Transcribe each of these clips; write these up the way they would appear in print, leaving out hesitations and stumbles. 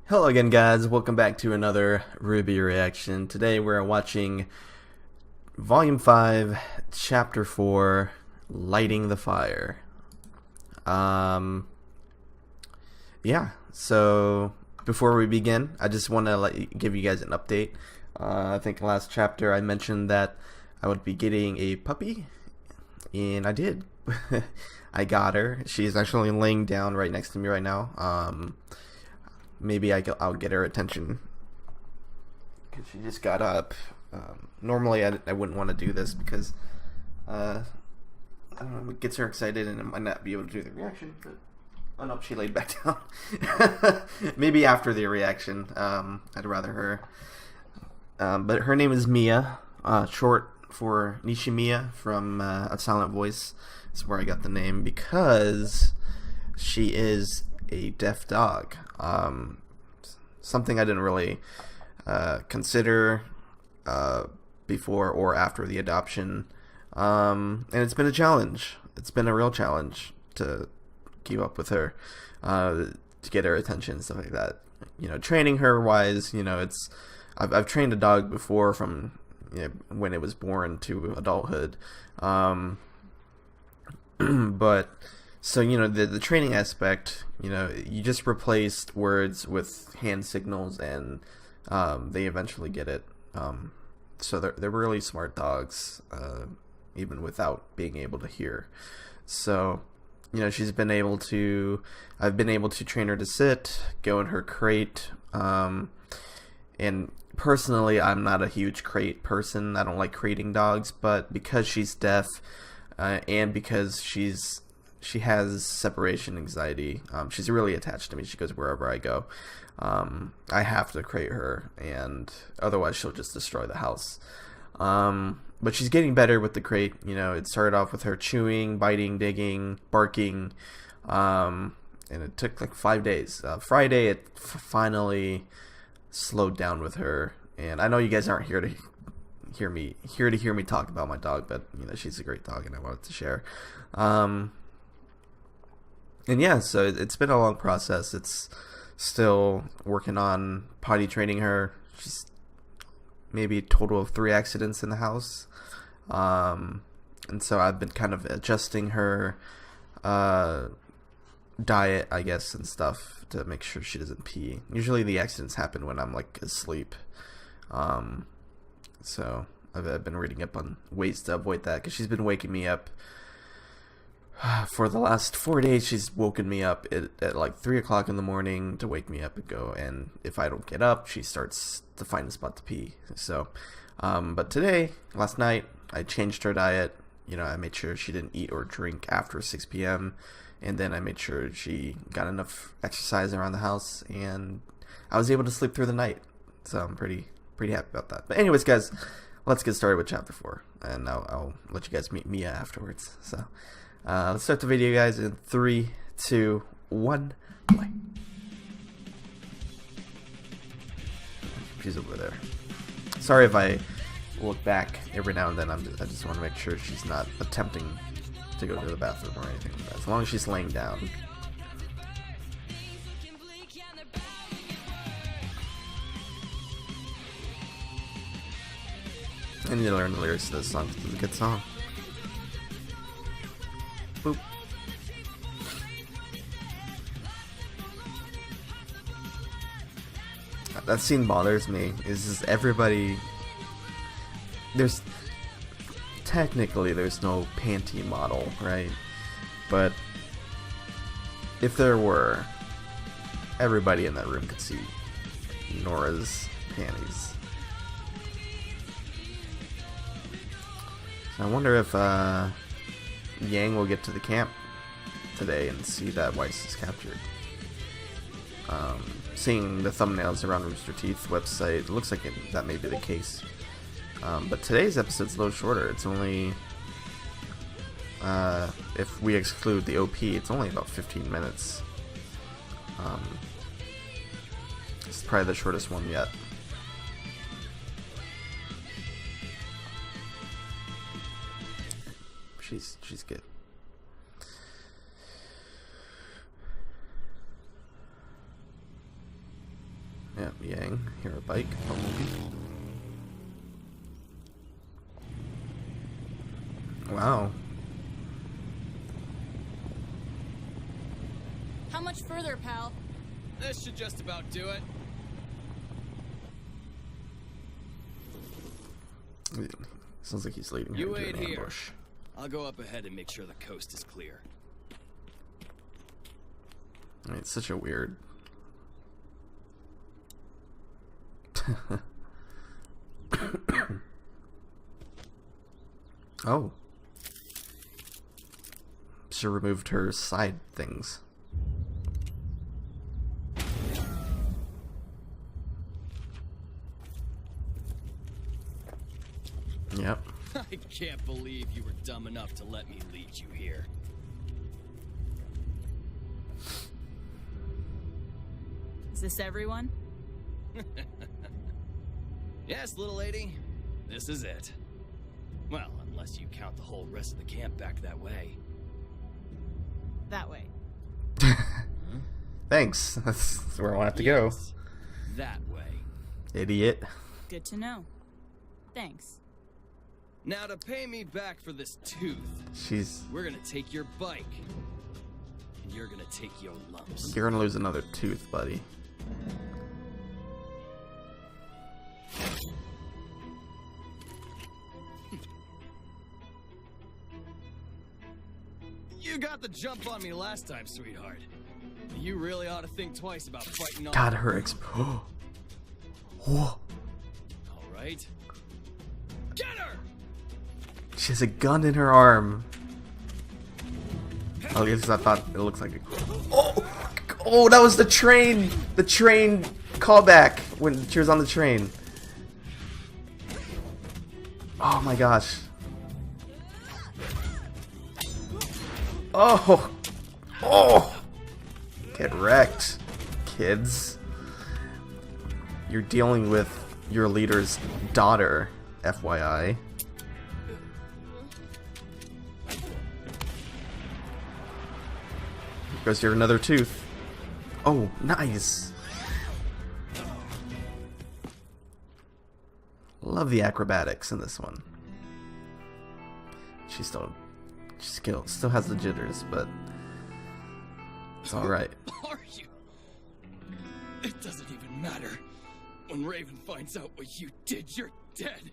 Hello again, guys. Welcome back to another RWBY reaction. Today we're watching Volume 5, Chapter 4, Lighting the Fire. Yeah, so before we begin, I just want to give you guys an update. I think last chapter I mentioned that I would be getting a puppy, and I did. I got her. She's actually laying down right next to me right now. Maybe I'll get her attention because she just got up. Normally I wouldn't want to do this because I don't know, it gets her excited and I might not be able to do the reaction. But oh no, she laid back down. Maybe after the reaction, I'd rather her. But her name is Mia, short for Nishimiya from A Silent Voice. That's where I got the name because she is a deaf dog. Something I didn't really consider before or after the adoption, and it's been a challenge. It's been a real challenge to keep up with her, to get her attention, stuff like that. You know, training her wise, you know, I've trained a dog before from when it was born to adulthood, but. So, you know, the training aspect, you know, you just replaced words with hand signals and they eventually get it. So they're really smart dogs, even without being able to hear. So, you know, I've been able to train her to sit, go in her crate, and personally, I'm not a huge crate person. I don't like crating dogs, but because she's deaf, and because she has separation anxiety. She's really attached to me. She goes wherever I go. I have to crate her, and otherwise she'll just destroy the house. But she's getting better with the crate. You know, it started off with her chewing, biting, digging, barking, and it took like 5 days. Friday, it finally slowed down with her. And I know you guys aren't here to hear me talk about my dog, but you know, she's a great dog, and I wanted to share. And yeah, so it's been a long process. It's still working on potty training her. She's maybe a total of 3 accidents in the house. And so I've been kind of adjusting her diet, I guess, and stuff to make sure she doesn't pee. Usually the accidents happen when I'm like asleep. So I've been reading up on ways to avoid that because she's been waking me up. For the last 4 days, she's woken me up at like 3 o'clock in the morning to wake me up and go. And if I don't get up, she starts to find a spot to pee. So, but last night, I changed her diet. You know, I made sure she didn't eat or drink after 6 p.m. And then I made sure she got enough exercise around the house. And I was able to sleep through the night. So I'm pretty happy about that. But anyways, guys, let's get started with Chapter 4. And I'll let you guys meet Mia afterwards. So. Let's start the video, guys, in 3, 2, 1, play. She's over there. Sorry if I look back every now and then. I just want to make sure she's not attempting to go to the bathroom or anything like that. As long as she's laying down. I need to learn the lyrics to this song. It's a good song. Boop. That scene bothers me. Is everybody? There's technically there's no panty model, right? But if there were, everybody in that room could see Nora's panties. So I wonder if Yang will get to the camp today and see that Weiss is captured. Seeing the thumbnails around Rooster Teeth's website, it looks like that may be the case. But today's episode's a little shorter. It's only, if we exclude the OP, it's only about 15 minutes. It's probably the shortest one yet. She's good. Yep, Yang. Here, a bike. Wow. How much further, pal? This should just about do it. Sounds like he's leading her You into wait an here. ambush. I'll go up ahead and make sure the coast is clear. I mean, it's such a weird... Oh. She removed her side things. Yep. I can't believe you were dumb enough to let me lead you here. Is this everyone? Yes, little lady. This is it. Well, unless you count the whole rest of the camp back that way. That way. Thanks. That's where I want to go. Yes, that way. Idiot. Good to know. Thanks. Now to pay me back for this tooth, She's... we're gonna take your bike. And you're gonna take your lumps. You're gonna lose another tooth, buddy. You got the jump on me last time, sweetheart. You really ought to think twice about fighting off. God, her Whoa. Alright. Get her! She has a gun in her arm. Oh, I guess I thought it looks like a... Oh! Oh, that was the train! The train callback when she was on the train. Oh my gosh. Oh! Oh! Get wrecked, kids. You're dealing with your leader's daughter, FYI. Goes here another tooth. Oh, nice. Love the acrobatics in this one. She still has the jitters, but it's all right. Are you? It doesn't even matter. When Raven finds out what you did, you're dead.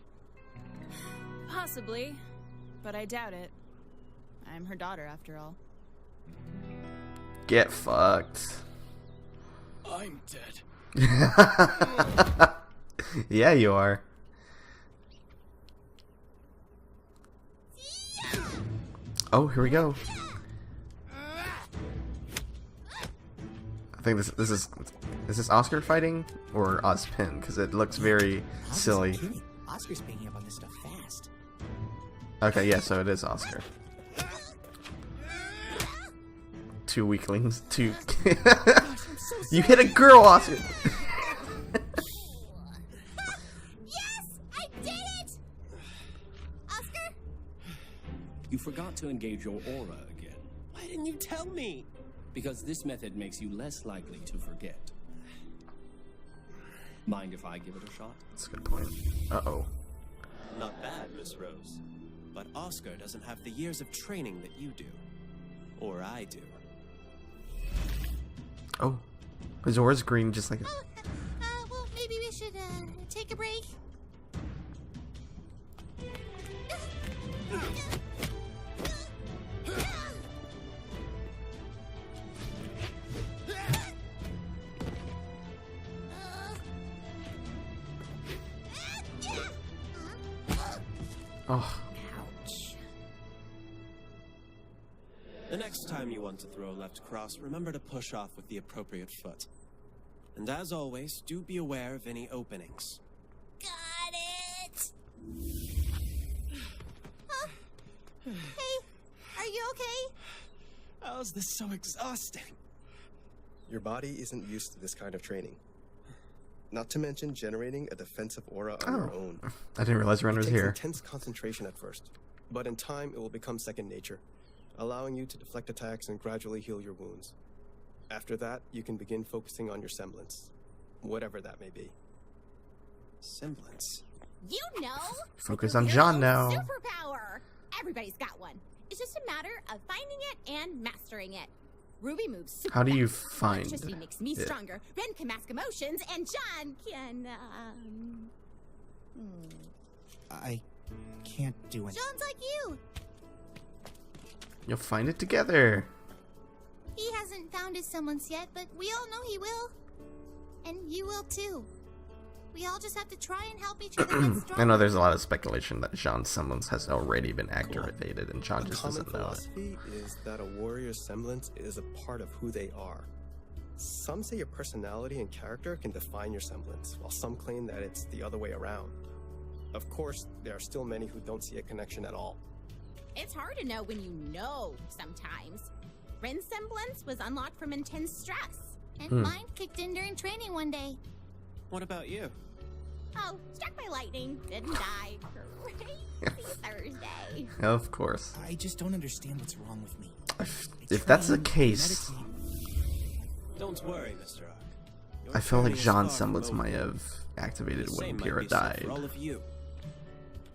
Possibly, but I doubt it. I'm her daughter, after all. Get fucked. I'm dead. Yeah, you are. Oh, here we go. I think this is this Oscar fighting or Ozpin, because it looks very silly. Oscar's picking up on this stuff fast. Okay, yeah, so it is Oscar. Two weaklings. Two. You hit a girl, Oscar. Yes, I did it! Oscar? You forgot to engage your aura again. Why didn't you tell me? Because this method makes you less likely to forget. Mind if I give it a shot? That's a good point. Uh-oh. Not bad, Miss Rose. But Oscar doesn't have the years of training that you do. Or I do. Oh. His aura's green just like... Well, maybe we should, take a break. Oh. Ouch. The next time you want to throw left cross, remember to push off with the appropriate foot. And as always, do be aware of any openings. Got it! Huh? Hey, are you okay? How is this so exhausting? Your body isn't used to this kind of training. Not to mention generating a defensive aura on your own. I didn't realize Wren was It takes here. intense concentration at first, but in time it will become second nature, allowing you to deflect attacks and gradually heal your wounds. After that, you can begin focusing on your semblance. Whatever that may be. Semblance. You know! Focus like on your John own now. Superpower! Everybody's got one. It's just a matter of finding it and mastering it. Ruby moves super How do you fast. find Electricity makes me it? stronger. Ren can mask emotions, and John can, I can't do it. John's like you. You'll find it together. He hasn't found his semblance yet, but we all know he will. And you will too. We all just have to try and help each other get stronger. I know there's a lot of speculation that Jean's semblance has already been activated and John A just common doesn't know it. philosophy is that a warrior's semblance is a part of who they are. Some say your personality and character can define your semblance, while some claim that it's the other way around. Of course, there are still many who don't see a connection at all. It's hard to know when you know sometimes. Ren's semblance was unlocked from intense stress, and mine kicked in during training one day. What about you? Oh, struck by lightning, didn't die. Crazy Thursday. Of course. I just don't understand what's wrong with me. If that's the Train, case, meditate. Don't worry, Mr. Ark. Your I feel like journey is Jean's far semblance from over. might have activated The when same might Pyrrha be said died. for all of you.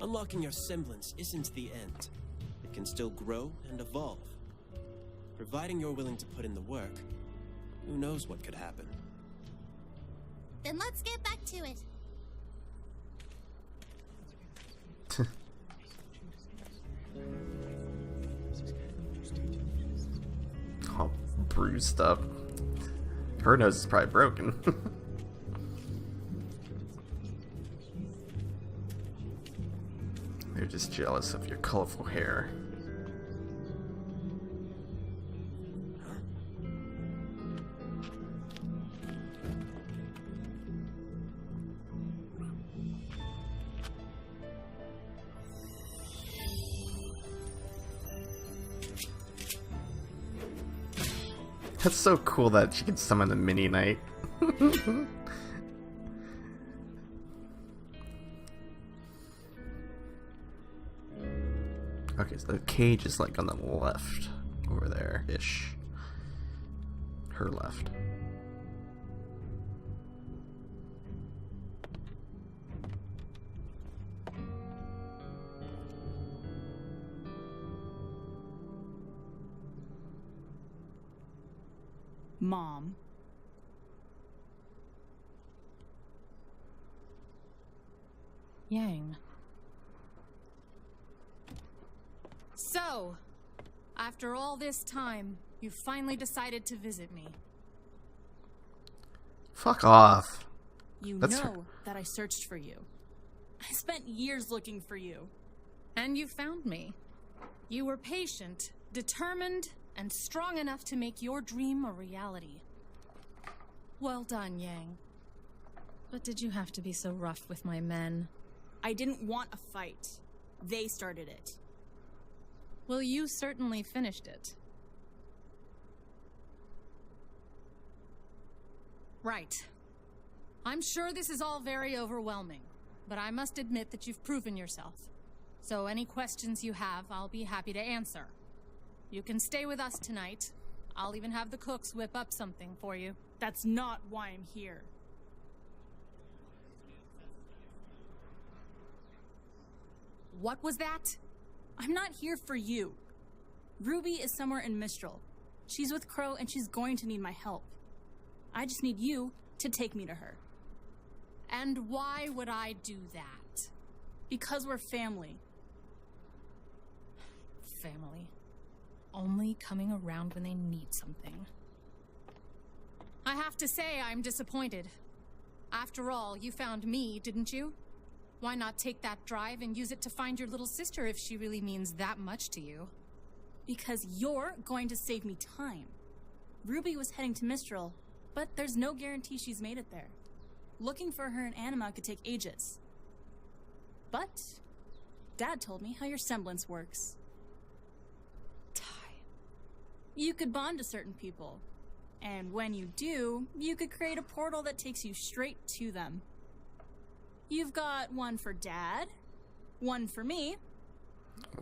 Unlocking your semblance isn't the end. It can still grow and evolve. Providing you're willing to put in the work, who knows what could happen. Then let's get back to it. All bruised up. Her nose is probably broken. They're just jealous of your colorful hair. That's so cool that she can summon a mini knight. Okay, so the cage is like on the left over there ish. Her left. Mom. Yang. So, after all this time, you finally decided to visit me. Fuck off. You That's know that I searched for you. I spent years looking for you. And you found me. You were patient, determined, and strong enough to make your dream a reality. Well done, Yang. But did you have to be so rough with my men? I didn't want a fight. They started it. Well, you certainly finished it. Right. I'm sure this is all very overwhelming, but I must admit that you've proven yourself. So any questions you have, I'll be happy to answer. You can stay with us tonight. I'll even have the cooks whip up something for you. That's not why I'm here. What was that? I'm not here for you. Ruby is somewhere in Mistral. She's with Crow and she's going to need my help. I just need you to take me to her. And why would I do that? Because we're family. Family. Only coming around when they need something. I have to say, I'm disappointed. After all, you found me, didn't you? Why not take that drive and use it to find your little sister if she really means that much to you? Because you're going to save me time. Ruby was heading to Mistral, but there's no guarantee she's made it there. Looking for her in Anima could take ages. But Dad told me how your semblance works. You could bond to certain people. And when you do, you could create a portal that takes you straight to them. You've got one for Dad, one for me,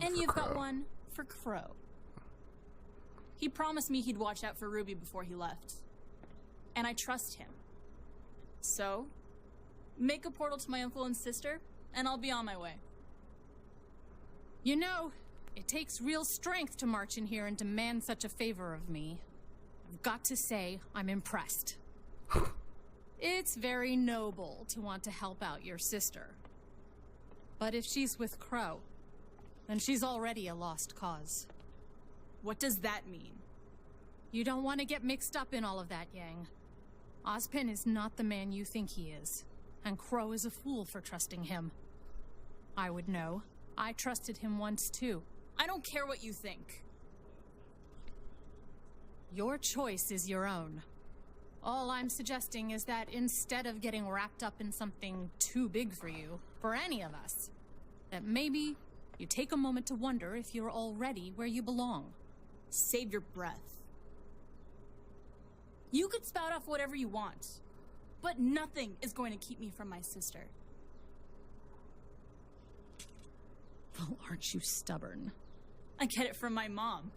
and you've got one for Crow. He promised me he'd watch out for Ruby before he left. And I trust him. So, make a portal to my influenced sister, and I'll be on my way. You know, it takes real strength to march in here and demand such a favor of me. I've got to say, I'm impressed. It's very noble to want to help out your sister. But if she's with Crow, then she's already a lost cause. What does that mean? You don't want to get mixed up in all of that, Yang. Ozpin is not the man you think he is, and Crow is a fool for trusting him. I would know. I trusted him once, too. I don't care what you think. Your choice is your own. All I'm suggesting is that instead of getting wrapped up in something too big for you, for any of us, that maybe you take a moment to wonder if you're already where you belong. Save your breath. You could spout off whatever you want, but nothing is going to keep me from my sister. Well, aren't you stubborn? I get it from my mom.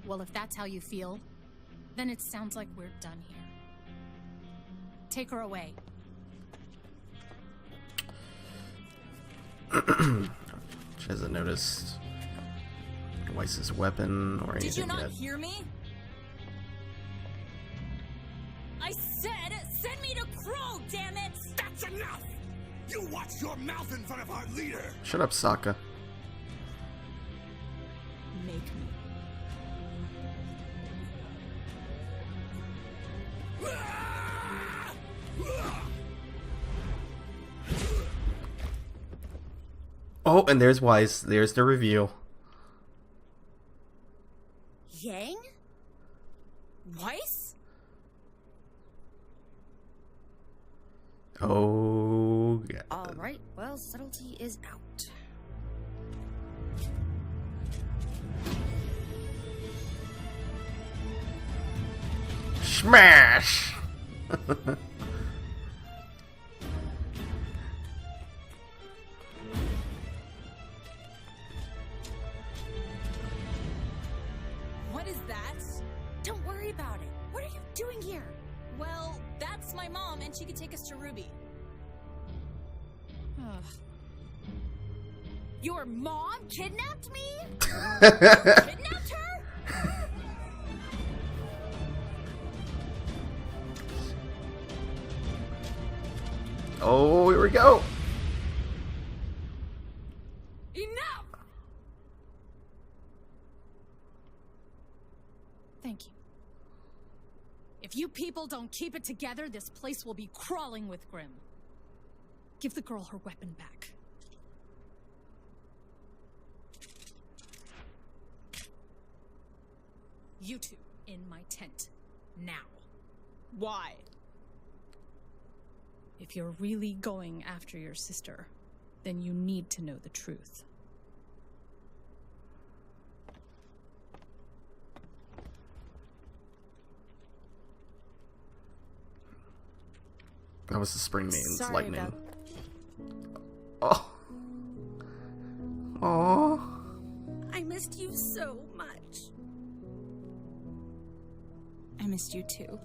Well, if that's how you feel, then it sounds like we're done here. Take her away. She hasn't noticed Weiss's weapon or anything Did you not yet. hear me? I said, send me to Crow, damn it! That's enough! You watch your mouth in front of our leader! Shut up, Sokka. Make me. Oh, and there's Weiss. There's the reveal. Yang? Weiss? Oh, God. Alright, well, subtlety is out. Smash! What is that? Don't worry about it. What are you doing here? Well, that's my mom, and she could take us to Ruby. Ugh. Your mom kidnapped me? Kidnapped her? Oh, here we go. Enough! Thank you. If you people don't keep it together, this place will be crawling with Grimm. Give the girl her weapon back. You two, in my tent. Now. Why? If you're really going after your sister, then you need to know the truth. That was the spring maiden's Sorry lightning. about- Oh. Oh. I missed you so much. I missed you too.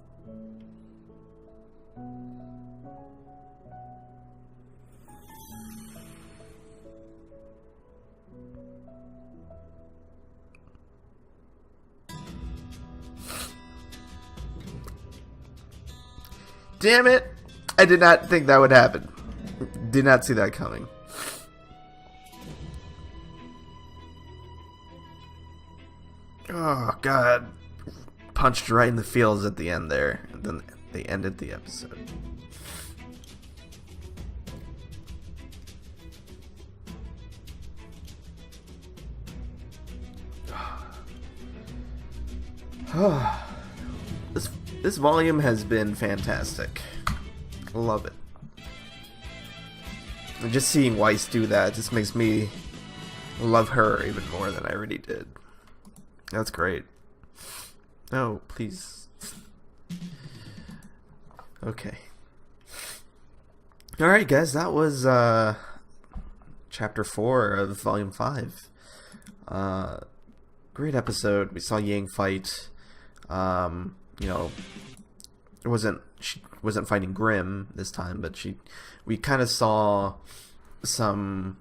Damn it! I did not think that would happen. Did not see that coming. Oh, God. Punched right in the feels at the end there. And then they ended the episode. This volume has been fantastic. Love it. And just seeing Weiss do that just makes me love her even more than I already did. That's great. No, please. Okay. Alright guys, that was chapter 4 of volume 5. great episode. We saw Yang fight. You know, she wasn't fighting Grim this time, but we kind of saw some,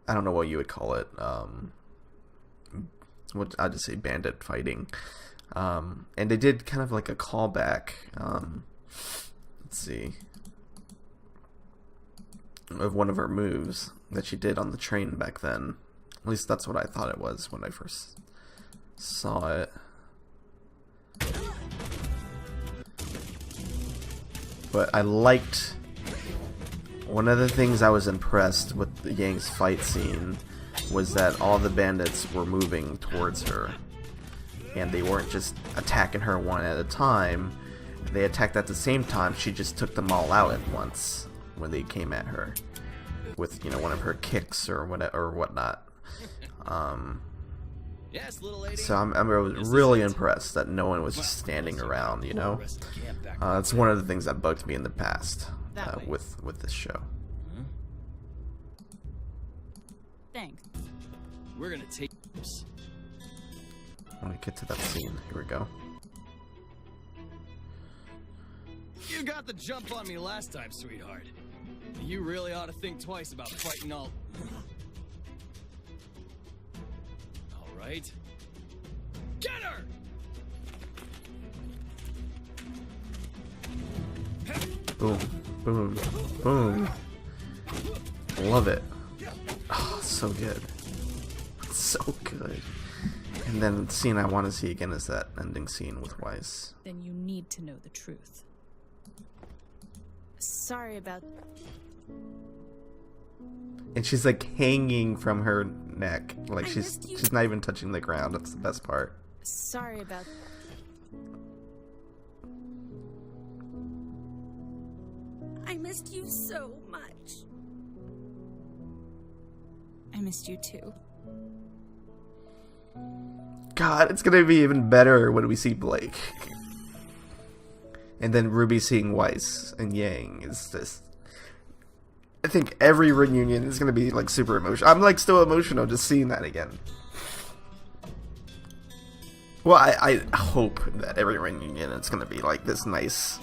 I don't know what you would call it. I'd just say bandit fighting. And they did kind of like a callback. Let's see. Of one of her moves that she did on the train back then. At least that's what I thought it was when I first saw it. But I liked... One of the things I was impressed with the Yang's fight scene was that all the bandits were moving towards her. And they weren't just attacking her one at a time. They attacked at the same time. She just took them all out at once when they came at her with, you know, one of her kicks or whatnot. Yes, little lady. So I'm really impressed that no one was just standing around, you know. It's one of the things that bugged me in the past with this show. Thanks. We're gonna take this. When we get to that scene, here we go. You got the jump on me last time, sweetheart. You really ought to think twice about fighting all... Alright. Get her! Boom, boom, boom. Love it. Oh, so good. So good. And then the scene I want to see again is that ending scene with Weiss. Then you need to know the truth. Sorry about... And she's like hanging from her neck. Like she's not even touching the ground. That's the best part. Sorry about... I missed you so much. I missed you too. God, it's gonna be even better when we see Blake. And then Ruby seeing Weiss and Yang is just... I think every reunion is gonna be like super emotional. I'm like still emotional just seeing that again. Well, I hope that every reunion it's gonna be like this nice,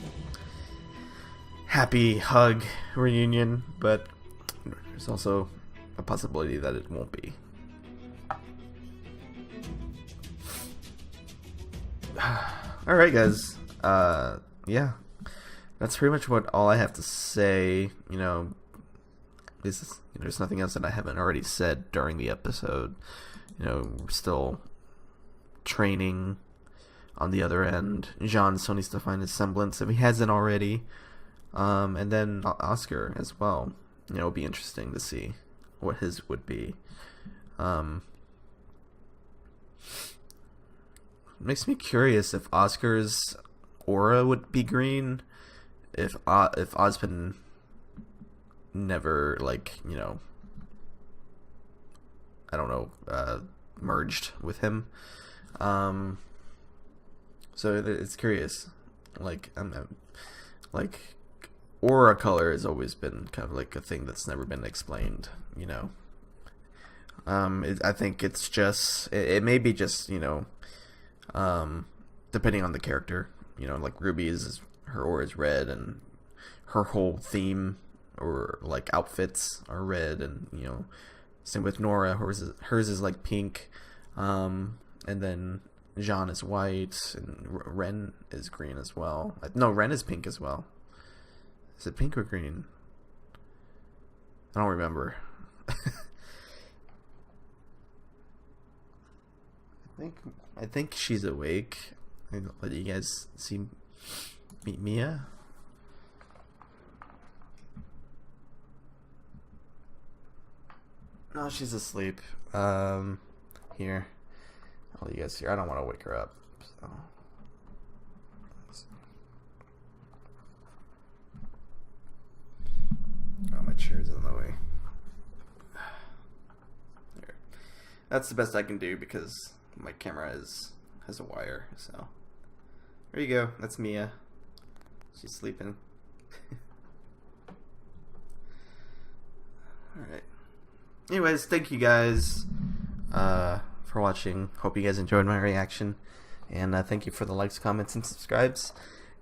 happy hug reunion, but there's also a possibility that it won't be. Alright guys, yeah, that's pretty much all I have to say. You know, there's nothing else that I haven't already said during the episode. You know, we're still training on the other end. Jean still needs to find his semblance if he hasn't already, and then Oscar as well. You know, it'll be interesting to see what his would be. Makes me curious if Oscar's aura would be green, if Ozpin never, like, you know, I don't know, merged with him. So it's curious. Like, like, aura color has always been kind of like a thing that's never been explained, you know. I think it's just, it may be just, you know, depending on the character, you know, like Ruby's, her aura is red, and her whole theme or like outfits are red, and you know, same with Nora, hers is like pink, and then Jean is white, and Wren is green as well. No, Wren is pink as well. Is it pink or green? I don't remember. I think she's awake. I'll let you guys meet Mia. No, she's asleep. Here. I'll let you guys hear. I don't want to wake her up. So. Oh, my chair's in the way. There. That's the best I can do because my camera has a wire. So there you go. That's Mia. She's sleeping. All right. Anyways, thank you guys for watching. Hope you guys enjoyed my reaction. And thank you for the likes, comments, and subscribes.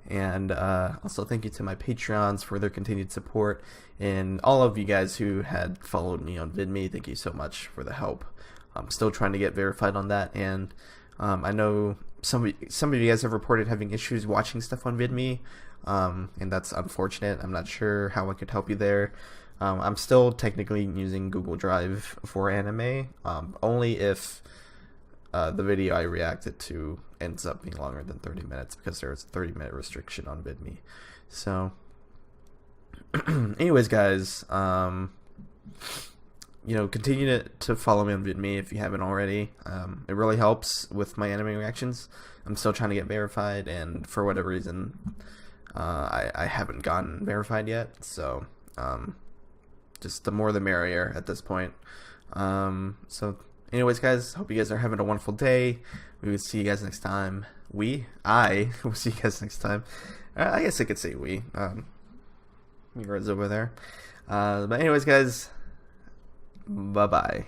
And also thank you to my Patreons for their continued support. And all of you guys who had followed me on VidMe, thank you so much for the help. I'm still trying to get verified on that. And I know some of you guys have reported having issues watching stuff on VidMe. And that's unfortunate. I'm not sure how I could help you there. I'm still technically using Google Drive for anime, only if the video I reacted to ends up being longer than 30 minutes, because there's a 30-minute restriction on VidMe. So, anyways, guys, continue to follow me on VidMe if you haven't already. It really helps with my anime reactions. I'm still trying to get verified, and for whatever reason, I haven't gotten verified yet. So, just the more the merrier at this point. So anyways, guys, hope you guys are having a wonderful day. We will see you guys next time. I will see you guys next time. I guess I could say we. Yours over there. But anyways, guys, bye-bye.